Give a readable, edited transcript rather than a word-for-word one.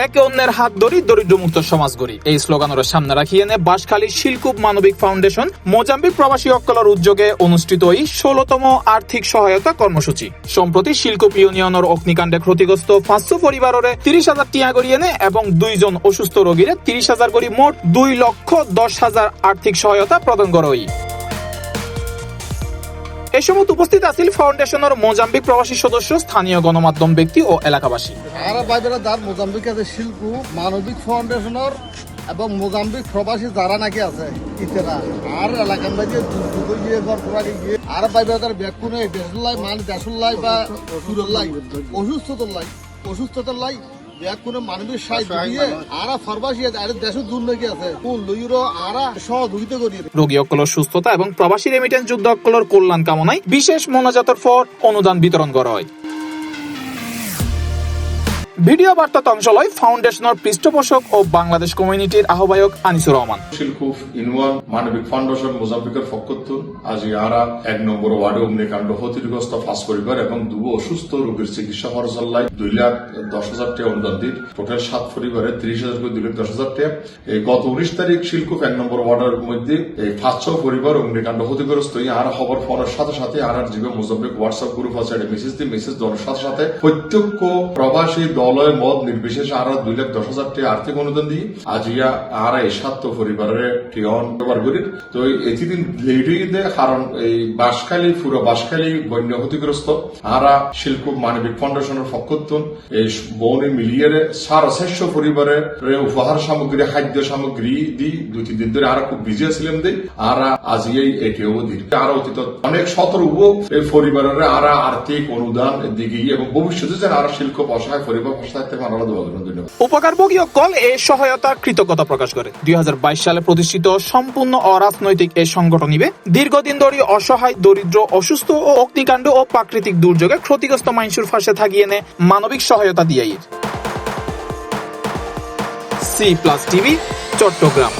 একে অন্যের হাত ধরি দরিদ্রমুক্ত সমাজ গড়ি এই স্লোগানের সামনে রাখিয়ে এনে বাঁশখালীর শিলকুপ মানবিক ফাউন্ডেশন মোজাম্বিক প্রবাসী অক্কলার উদ্যোগে অনুষ্ঠিত এই 16তম আর্থিক সহায়তা কর্মসূচি। সম্প্রতি শিলকুপ ইউনিয়নের অগ্নিকাণ্ডে ক্ষতিগ্রস্ত 500 পরিবারের 30,000 টিয়া গড়ি এনে এবং 2 জন অসুস্থ রোগীরে 30,000 গড়ি মোট 2,10,000 আর্থিক সহায়তা প্রদান করা হয়। এই সময় উপস্থিত আছেন ফাউন্ডেশনের মোজাম্বিক প্রবাসী সদস্য, স্থানীয় গণমাধ্যম ব্যক্তি ও এলাকাবাসী। মোজাম্বিক আছে শিলকুপ মানবিক ফাউন্ডেশনের এবং মোজাম্বিক প্রবাসী যারা নাকি আছে ইতেরা আর এলাকার বাড়ি দুর্যোগ গিয়ে ঘর করাকে গিয়ে আর বাইরে তার ব্যাকুনে দেশুল্লাই মানে দেশুল্লাই বা সুরল্লাই অসুস্থতার লাই ব্যাকুনে মানবিক সাহায্য দিয়ে আরা ফরবাসী আর দেশের দুর্নীতি আছে কোন লইরো আরা সহযোগিতা করি রোগী অক্কলর সুস্থতা এবং প্রবাসী রেমিটেন্স যুদ্ধ অক্কলর কল্যাণ কামনায় বিশেষ মোনাজাতের পর অনুদান বিতরণ করা হয়। ভিডিও বার্তা অংশ লয় ফাউন্ডেশনের পৃষ্ঠপোষক ও বাংলাদেশ কমিউনিটির আহ্বায়ক আনিসুর রহমান। শিলকুপ ইউনিয়ন মানবিক ফাউন্ডেশন মোজাম্বিকের পক্ষতুন আজ আরা 1 নম্বর ওয়ার্ডে অগ্নিকাণ্ড ক্ষতিগ্রস্ত 5 পরিবার এবং 2 অসুস্থ রোগীর চিকিৎসা খরচাল্লাই 2,10,000 টাকা অনুদান দিন। টোটাল 7 পরিবারে 30,000 করে 2,10,000 টাকা। গত 19 তারিখ শিলকুপ 1 নম্বর ওয়ার্ডের মধ্যে 500 পরিবার অগ্নিকাণ্ড ক্ষতিগ্রস্ত আর খবর পাওয়ার সাথে সাথে আর জীবে মোজাম্বিক হোয়াটসঅ্যাপ গ্রুপ আছে মেসেজ দেওয়ার সাথে সাথে প্রত্যেক প্রবাসী দলের মত নির্বিশেষে আর 2,10,000 টাকা আর্থিক অনুদান দিই আজ আর এই 7 পরিবারের টিয়ন ব্যবহার করি। তো এদিন লেট হয়ে গিয়ে কারণ এই পুরো বাঁশখালী বন্যা ক্ষতিগ্রস্ত আরা শিলকুপ মানবিক ফাউন্ডেশনের পক্ষতুন এই বনে মিলিয়ে 650 পরিবারের উপহার সামগ্রী খাদ্য সামগ্রী দিই। 2-3 দিন ধরে আর খুব বিজি ছিলাম দিই আর আজ এই অবধি আর অতীত অনেক সতর্ক এই পরিবারের আর আর্থিক অনুদান দিকে এবং ভবিষ্যতে যেন আর শিলকুপ অসহায় পরিবার উপকারভোগী অক্কল এই সহায়তার কৃতজ্ঞতা প্রকাশ করে। 2022 সালে প্রতিষ্ঠিত সম্পূর্ণ অরাজনৈতিক এই সংগঠন দীর্ঘদিন ধরে অসহায়, দরিদ্র, অসুস্থ ও অগ্নিকাণ্ড ও প্রাকৃতিক দুর্যোগে ক্ষতিগ্রস্ত মানুষের পাশে থাকিয়ে এনে মানবিক সহায়তা দিয়ে। C+ TV, Chittagong.